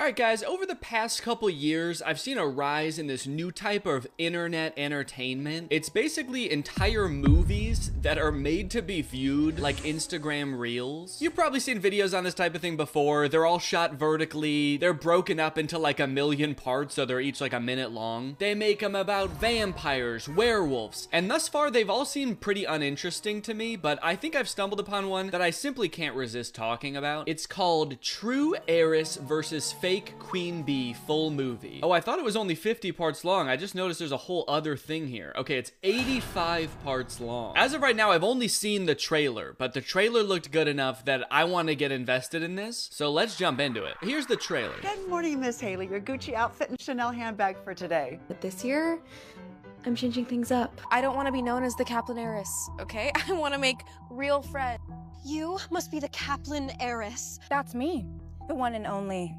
Alright guys, over the past couple years, I've seen a rise in this new type of internet entertainment. It's basically entire movies that are made to be viewed like Instagram Reels. You've probably seen videos on this type of thing before. They're all shot vertically. They're broken up into like 1,000,000 parts, so they're each like a minute long. They make them about vampires, werewolves, and thus far they've all seemed pretty uninteresting to me, but I think I've stumbled upon one that I simply can't resist talking about. It's called True Heiress versus Fake Queen Bee Full Movie. Oh, I thought it was only 50 parts long. I just noticed there's a whole other thing here. Okay, it's 85 parts long. As of right now, I've only seen the trailer, but the trailer looked good enough that I want to get invested in this, so let's jump into it. Here's the trailer. Good morning, Miss Haley. Your Gucci outfit and Chanel handbag for today. But this year, I'm changing things up. I don't want to be known as the Kaplan heiress, okay? I want to make real friends. You must be the Kaplan heiress. That's me, the one and only.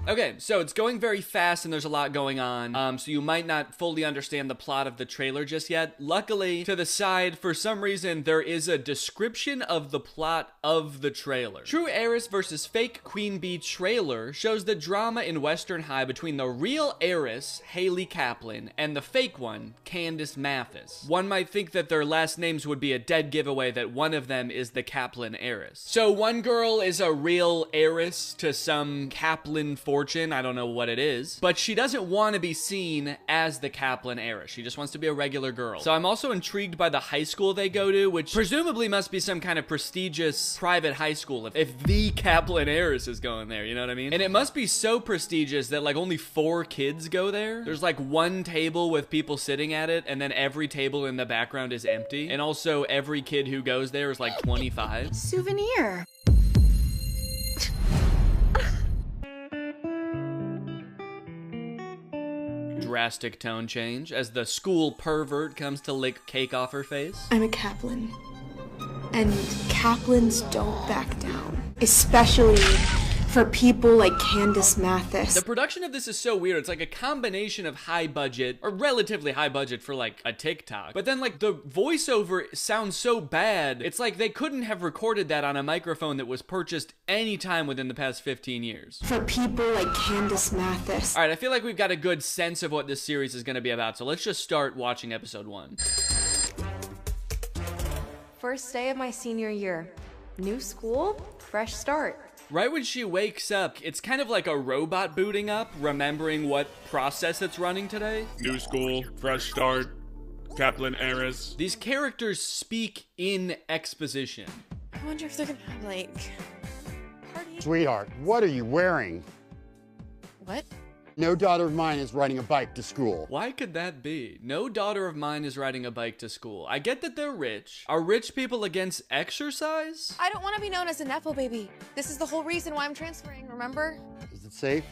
Okay, so it's going very fast and there's a lot going on, so you might not fully understand the plot of the trailer just yet. Luckily, to the side, for some reason, there is a description of the plot of the trailer. True Heiress versus Fake Queen Bee trailer shows the drama in Western High between the real heiress, Haley Kaplan, and the fake one, Candace Mathis. One might think that their last names would be a dead giveaway that one of them is the Kaplan heiress. So one girl is a real heiress to some Kaplan fortune, I don't know what it is, but she doesn't want to be seen as the Kaplan heiress. She just wants to be a regular girl. So I'm also intrigued by the high school they go to, which presumably must be some kind of prestigious private high school if the Kaplan heiress is going there, you know what I mean? And it must be so prestigious that like only 4 kids go there. There's like one table with people sitting at it, and then every table in the background is empty. And also every kid who goes there is like 25. Souvenir. Drastic tone change as the school pervert comes to lick cake off her face. I'm a Kaplan. And Kaplans don't back down. Especially for people like Candace Mathis. The production of this is so weird. It's like a combination of high budget, or relatively high budget for like a TikTok. But then like the voiceover sounds so bad. It's like they couldn't have recorded that on a microphone that was purchased anytime within the past 15 years. For people like Candace Mathis. All right, I feel like we've got a good sense of what this series is going to be about. So let's just start watching episode 1. First day of my senior year. New school, fresh start. Right when she wakes up, it's kind of like a robot booting up, remembering what process it's running today. New school, fresh start, Kaplan heiress. These characters speak in exposition. I wonder if they're gonna have like parties. Sweetheart, what are you wearing? What? No daughter of mine is riding a bike to school. Why could that be? No daughter of mine is riding a bike to school. I get that they're rich. Are rich people against exercise? I don't want to be known as a Nepo baby. This is the whole reason why I'm transferring, remember? Is it safe?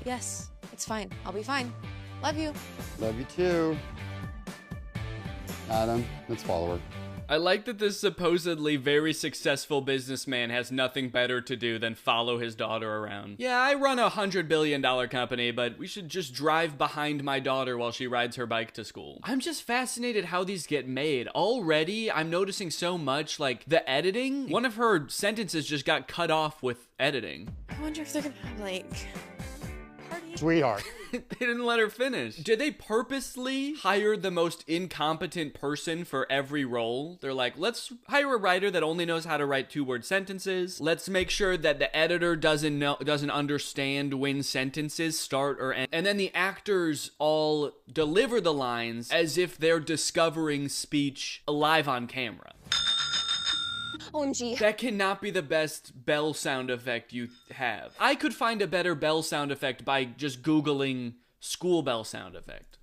Yes, it's fine. I'll be fine. Love you. Love you too. Adam, let's follow her. I like that this supposedly very successful businessman has nothing better to do than follow his daughter around. Yeah, I run a $100 billion company, but we should just drive behind my daughter while she rides her bike to school. I'm just fascinated how these get made. Already, I'm noticing so much, like, the editing. One of her sentences just got cut off with editing. I wonder if they're gonna have like parties. Sweetheart. They didn't let her finish. Did they purposely hire the most incompetent person for every role? They're like, let's hire a writer that only knows how to write 2-word sentences. Let's make sure that the editor doesn't understand when sentences start or end. And then the actors all deliver the lines as if they're discovering speech live on camera. OMG. That cannot be the best bell sound effect you have. I could find a better bell sound effect by just Googling school bell sound effect.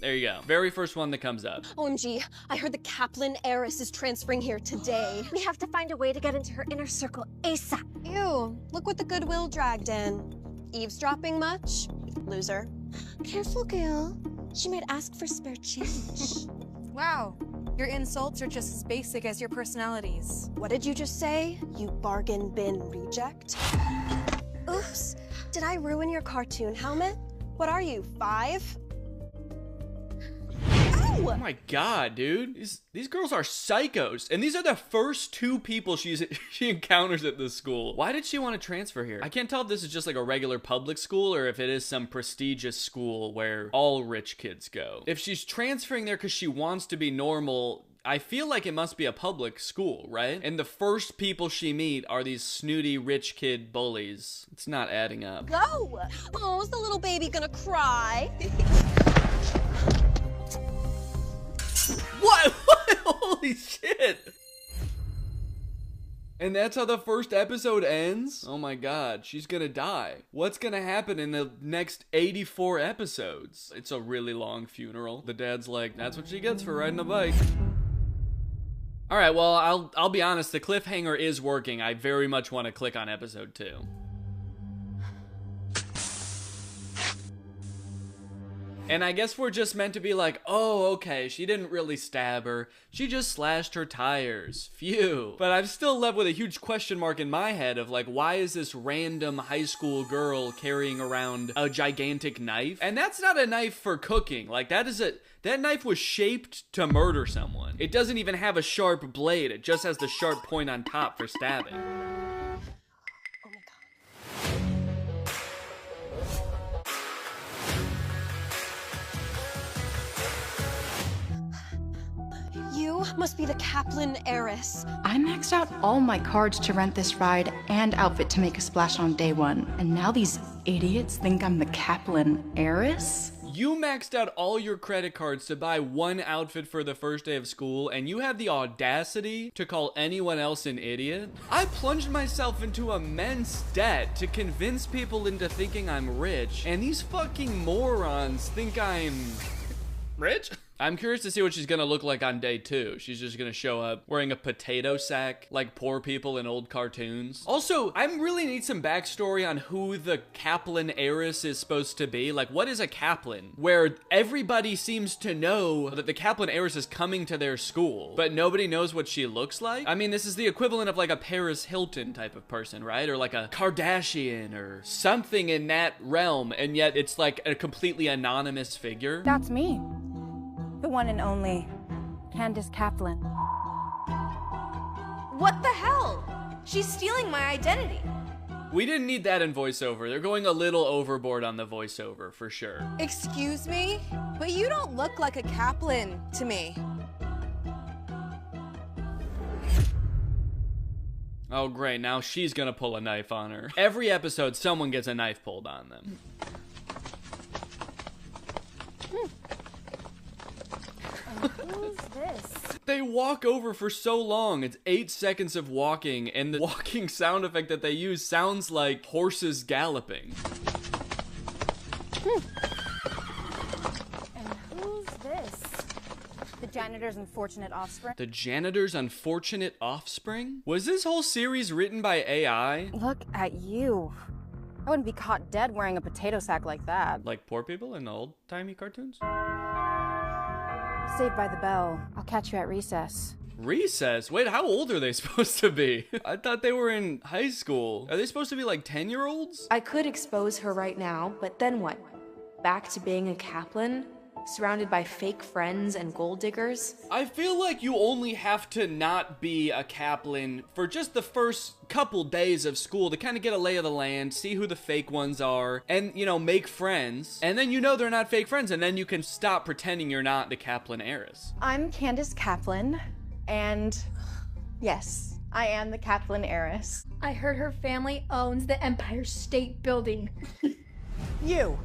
There you go. Very first one that comes up. OMG, I heard the Kaplan heiress is transferring here today. We have to find a way to get into her inner circle ASAP. Ew, look what the Goodwill dragged in. Eavesdropping much? Loser. Careful, girl. She might ask for spare change. Wow, your insults are just as basic as your personalities. What did you just say, you bargain bin reject? Oops, did I ruin your cartoon helmet? What are you, 5? Ow! Oh my god, dude. These girls are psychos. And these are the first two people she encounters at this school. Why did she want to transfer here? I can't tell if this is just like a regular public school or if it is some prestigious school where all rich kids go. If she's transferring there because she wants to be normal, I feel like it must be a public school, right? And the first people she meet are these snooty rich kid bullies. It's not adding up. Go! Oh, is the little baby gonna cry? What? Holy shit! And that's how the first episode ends? Oh my god, she's gonna die. What's gonna happen in the next 84 episodes? It's a really long funeral. The dad's like, that's what she gets for riding a bike. All right, well, I'll be honest, the cliffhanger is working. I very much want to click on episode 2. And I guess we're just meant to be like, oh, okay, she didn't really stab her. She just slashed her tires. Phew. But I'm still left with a huge question mark in my head of like, why is this random high school girl carrying around a gigantic knife? And that's not a knife for cooking. Like, that knife was shaped to murder someone. It doesn't even have a sharp blade. It just has the sharp point on top for stabbing. You must be the Kaplan heiress. I maxed out all my cards to rent this ride and outfit to make a splash on day one. And now these idiots think I'm the Kaplan heiress? You maxed out all your credit cards to buy one outfit for the first day of school, and you have the audacity to call anyone else an idiot? I plunged myself into immense debt to convince people into thinking I'm rich, and these fucking morons think I'm rich? I'm curious to see what she's gonna look like on day 2. She's just gonna show up wearing a potato sack like poor people in old cartoons. Also, I really need some backstory on who the Kaplan heiress is supposed to be. Like, what is a Kaplan? Where everybody seems to know that the Kaplan heiress is coming to their school, but nobody knows what she looks like? I mean, this is the equivalent of like a Paris Hilton type of person, right? Or like a Kardashian or something in that realm, and yet it's like a completely anonymous figure. That's me. The one and only Candace Kaplan. What the hell? She's stealing my identity. We didn't need that in voiceover. They're going a little overboard on the voiceover, for sure. Excuse me, but you don't look like a Kaplan to me. Oh, great. Now she's gonna pull a knife on her. Every episode, someone gets a knife pulled on them. Who's this? They walk over for so long. It's 8 seconds of walking, and the walking sound effect that they use sounds like horses galloping. And who's this? The janitor's unfortunate offspring? The janitor's unfortunate offspring? Was this whole series written by AI? Look at you. I wouldn't be caught dead wearing a potato sack like that. Like poor people in the old-timey cartoons? Saved by the bell. I'll catch you at recess. Recess? Wait, how old are they supposed to be? I thought they were in high school. Are they supposed to be like 10-year-olds? I could expose her right now, but then what? Back to being a Kaplan? Surrounded by fake friends and gold diggers? I feel like you only have to not be a Kaplan for just the first couple days of school to kind of get a lay of the land, see who the fake ones are, and, you know, make friends. And then you know they're not fake friends, and then you can stop pretending you're not the Kaplan heiress. I'm Candace Kaplan, and yes, I am the Kaplan heiress. I heard her family owns the Empire State Building. You.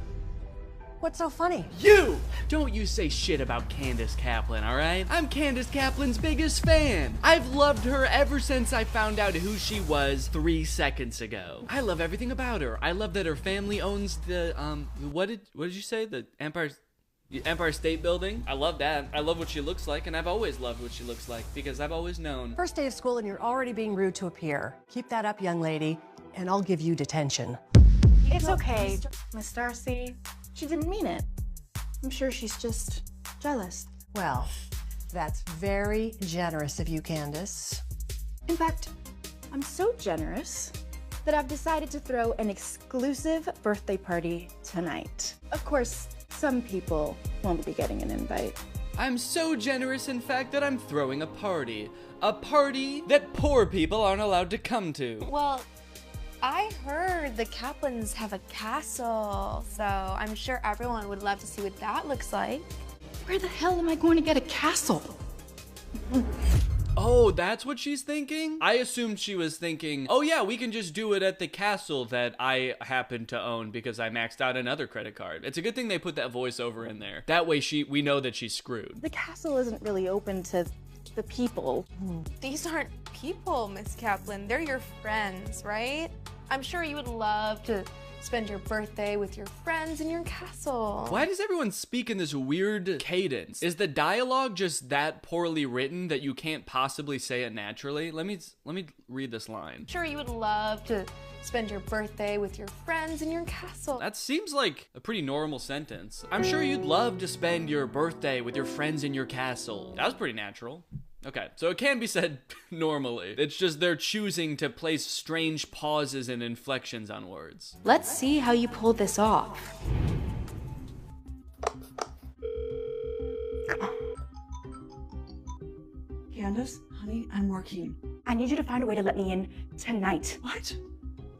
What's so funny? You! Don't you say shit about Candace Kaplan, alright? I'm Candace Kaplan's biggest fan. I've loved her ever since I found out who she was 3 seconds ago. I love everything about her. I love that her family owns the, what did you say? The Empire State Building? I love that. I love what she looks like, and I've always loved what she looks like because I've always known. First day of school and you're already being rude to a peer. Keep that up, young lady, and I'll give you detention. It's okay, Miss Darcy. She didn't mean it. I'm sure she's just jealous. Well, that's very generous of you, Candace. In fact, I'm so generous that I've decided to throw an exclusive birthday party tonight. Of course, some people won't be getting an invite. I'm so generous, in fact, that I'm throwing a party. A party that poor people aren't allowed to come to. Well, I heard the Kaplans have a castle, so I'm sure everyone would love to see what that looks like. Where the hell am I going to get a castle? Oh, that's what she's thinking? I assumed she was thinking, oh yeah, we can just do it at the castle that I happen to own because I maxed out another credit card. It's a good thing they put that voiceover in there. That way we know that she's screwed. The castle isn't really open to the people. These aren't people, Miss Kaplan. They're your friends, right? I'm sure you would love to spend your birthday with your friends in your castle. Why does everyone speak in this weird cadence? Is the dialogue just that poorly written that you can't possibly say it naturally? Let me read this line. I'm sure you would love to spend your birthday with your friends in your castle. That seems like a pretty normal sentence. I'm sure you'd love to spend your birthday with your friends in your castle. That was pretty natural. Okay, so it can be said normally. It's just they're choosing to place strange pauses and inflections on words. Let's see how you pull this off. Candace, honey, I'm working. I need you to find a way to let me in tonight. What?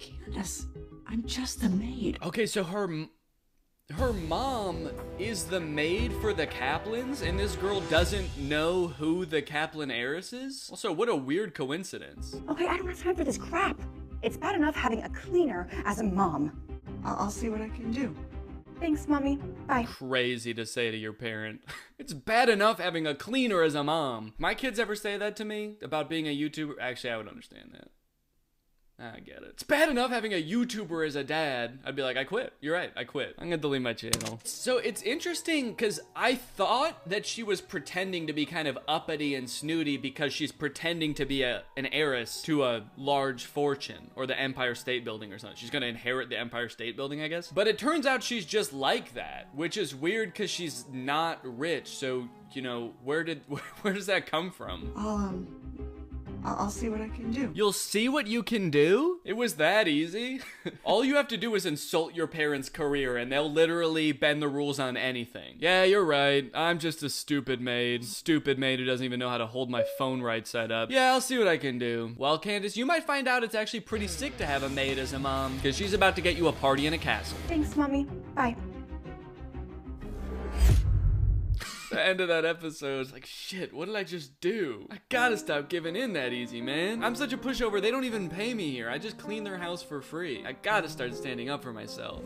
Candace, I'm just the maid. Okay, so her mom is the maid for the Kaplans, and this girl doesn't know who the Kaplan heiress is? Also, what a weird coincidence. Okay, I don't have time for this crap. It's bad enough having a cleaner as a mom. I'll see what I can do. Thanks, Mommy. Bye. Crazy to say to your parent. It's bad enough having a cleaner as a mom. My kids ever say that to me about being a YouTuber? Actually, I would understand that. I get it. It's bad enough having a YouTuber as a dad. I'd be like, I quit. You're right, I quit. I'm gonna delete my channel. So it's interesting because I thought that she was pretending to be kind of uppity and snooty because she's pretending to be an heiress to a large fortune or the Empire State Building or something. She's gonna inherit the Empire State Building, I guess. But it turns out she's just like that, which is weird because she's not rich. So, you know, where does that come from? I'll see what I can do. You'll see what you can do? It was that easy? All you have to do is insult your parents' career and they'll literally bend the rules on anything. Yeah, you're right. I'm just a stupid maid. Stupid maid who doesn't even know how to hold my phone right side up. Yeah, I'll see what I can do. Well, Candace, you might find out it's actually pretty sick to have a maid as a mom because she's about to get you a party in a castle. Thanks, Mommy. Bye. The end of that episode is like, shit, what did I just do? I gotta stop giving in that easy, man. I'm such a pushover, they don't even pay me here. I just clean their house for free. I gotta start standing up for myself.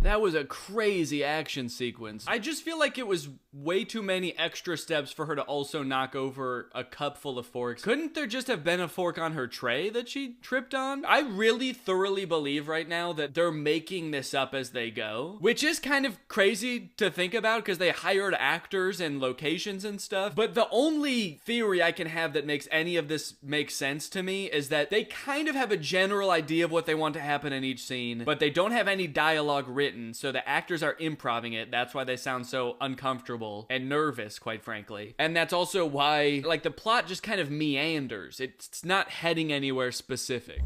That was a crazy action sequence. I just feel like it was way too many extra steps for her to also knock over a cup full of forks. Couldn't there just have been a fork on her tray that she tripped on? I really thoroughly believe right now that they're making this up as they go, which is kind of crazy to think about because they hired actors and locations and stuff. But the only theory I can have that makes any of this make sense to me is that they kind of have a general idea of what they want to happen in each scene, but they don't have any dialogue written. So the actors are improvising it. That's why they sound so uncomfortable and nervous, quite frankly. And that's also why, like, the plot just kind of meanders. It's not heading anywhere specific.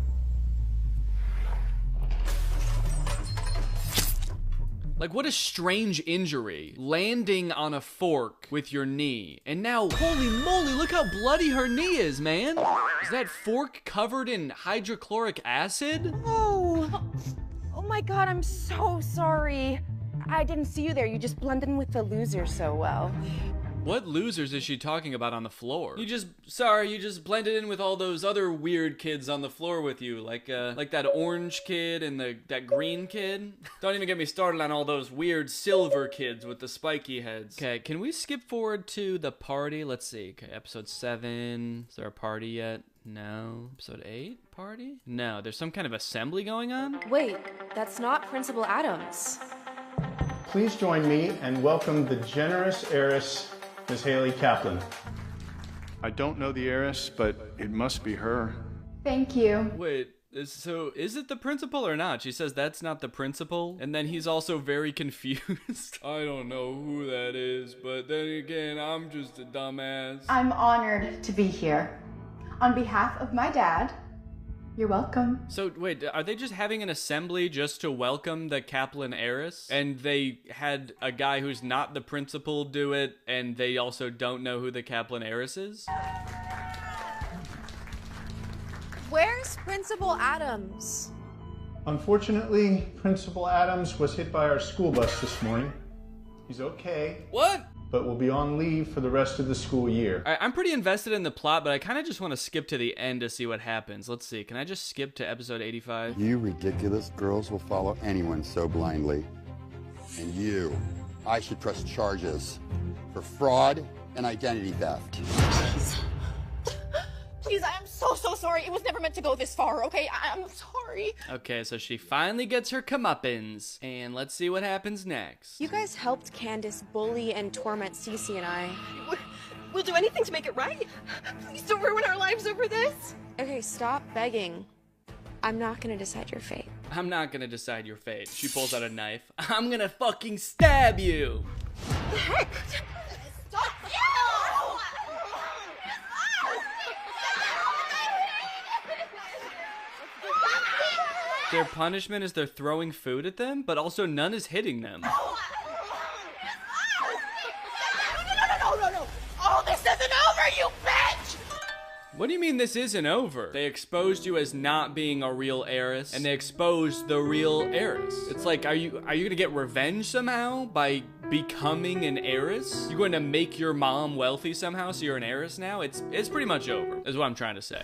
Like, what a strange injury. Landing on a fork with your knee. And now, holy moly, look how bloody her knee is, man. Is that fork covered in hydrochloric acid? Oh my God, I'm so sorry. I didn't see you there. You just blended in with the losers so well. What losers is she talking about on the floor? You just blended in with all those other weird kids on the floor with you, like that orange kid and that green kid. Don't even get me started on all those weird silver kids with the spiky heads. Okay, can we skip forward to the party? Let's see. Okay, episode 7. Is there a party yet? No. Episode 8? Party? No, there's some kind of assembly going on? Wait, that's not Principal Adams. Please join me and welcome the generous heiress, Miss Haley Kaplan. I don't know the heiress, but it must be her. Thank you. Wait, so is it the principal or not? She says that's not the principal, and then he's also very confused. I don't know who that is, but then again, I'm just a dumbass. I'm honored to be here. On behalf of my dad, You're welcome. So wait, are they just having an assembly just to welcome the Kaplan heiress? And they had a guy who's not the principal do it, and they also don't know who the Kaplan heiress is? Where's Principal Adams? Unfortunately, Principal Adams was hit by our school bus this morning. He's okay. What? But will be on leave for the rest of the school year. I'm pretty invested in the plot, but I kind of just want to skip to the end to see what happens. Let's see. Can I just skip to episode 85? You ridiculous girls will follow anyone so blindly. And you, I should press charges for fraud and identity theft. Please, I am so sorry. It was never meant to go this far, okay? I'm sorry. Okay, so she finally gets her comeuppance, and let's see what happens next. You guys helped Candace bully and torment Cece and I. We'll do anything to make it right. Please don't ruin our lives over this. Okay, stop begging. I'm not gonna decide your fate. I'm not gonna decide your fate. She pulls out a knife. I'm gonna fucking stab you! The heck? Stop! Their punishment is they're throwing food at them, but also none is hitting them. No. Oh, this isn't over, you bitch! What do you mean this isn't over? They exposed you as not being a real heiress, and they exposed the real heiress. It's like, are you gonna get revenge somehow by becoming an heiress? You're going to make your mom wealthy somehow so you're an heiress now? It's pretty much over, is what I'm trying to say.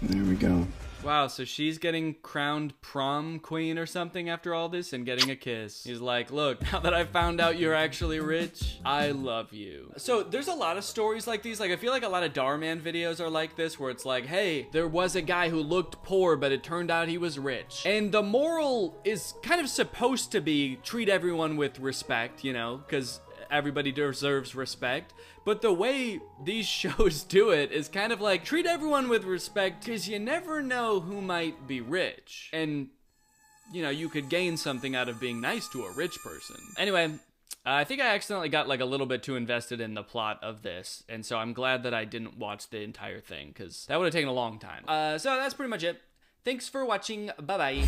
There we go. Wow, so she's getting crowned prom queen or something after all this and getting a kiss. He's like, look, now that I found out you're actually rich, I love you. So there's a lot of stories like these. Like, I feel like a lot of Darman videos are like this, where it's like, hey, there was a guy who looked poor, but it turned out he was rich. And the moral is kind of supposed to be treat everyone with respect, you know, because everybody deserves respect. But the way these shows do it is kind of like, treat everyone with respect because you never know who might be rich. And, you know, you could gain something out of being nice to a rich person. Anyway, I think I accidentally got like a little bit too invested in the plot of this. And so I'm glad that I didn't watch the entire thing because that would have taken a long time. So that's pretty much it. Thanks for watching. Bye-bye.